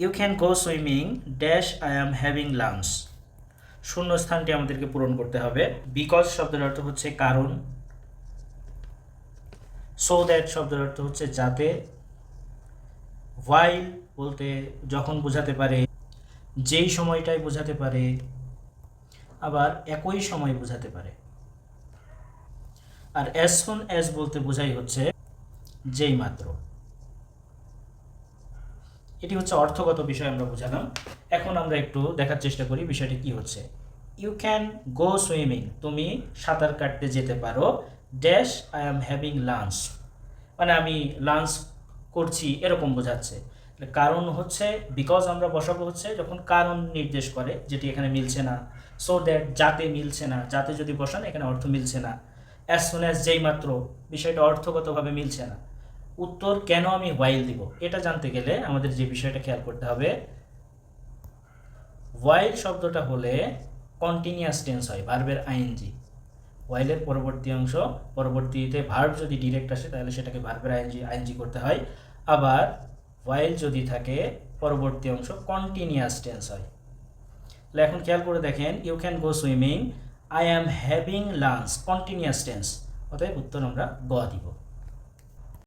You can go swimming dash I am having lunch. শূন্যস্থানটি আমাদেরকে পূরণ করতে হবে। বিকজ শব্দের অর্থ হচ্ছে কারণ, সো দ্যাট শব্দের অর্থ হচ্ছে যাতে, হোয়াইল বলতে যখন বোঝাতে পারে, যেই সময়টাই বোঝাতে পারে, আবার একই সময় বোঝাতে পারে। আর অ্যাজ সুন অ্যাজ বলতে বোঝাই হচ্ছে যেই মাত্র। এটি হচ্ছে অর্থগত বিষয় আমরা বোঝালাম। এখন আমরা একটু দেখার চেষ্টা করি বিষয়টি কি হচ্ছে। ইউ ক্যান গো সুইমিং, তুমি সাঁতার কাটতে যেতে পারো, dash I am having lunch, মানে আমি লাঞ্চ করছি এরকম বোঝাচ্ছে। কারণ হচ্ছে বিকজ আমরা বসাবো হচ্ছে যখন কারণ নির্দেশ করে, যেটি এখানে মিলছে না। সো দ্যাট যাতে মিলছে না, যাতে যদি বসান এখানে অর্থ মিলছে না। অ্যাজ সুন অ্যাজ যেই মাত্র, বিষয়টা অর্থগতভাবে মিলছে না। উত্তর কেন আমি হোয়াইল দিব, এটা জানতে গেলে আমাদের যে বিষয়টা খেয়াল করতে হবে, হোয়াইল শব্দটা হলে কন্টিনিউয়াস টেন্স হয়, ভার্বের আইএনজি। হোয়াইলের পরবর্তী অংশ, পরবর্তীতে ভার্ব যদি ডিরেক্ট আসে তাহলে সেটাকে ভার্বের আইএনজি করতে হয়। আবার হোয়াইল যদি থাকে পরবর্তী অংশ কন্টিনিউয়াস টেন্স হয়। তাহলে এখন খেয়াল করে দেখেন, you can go swimming, I am having lunch, continuous tense, অতএব উত্তর আমরা গ দিব।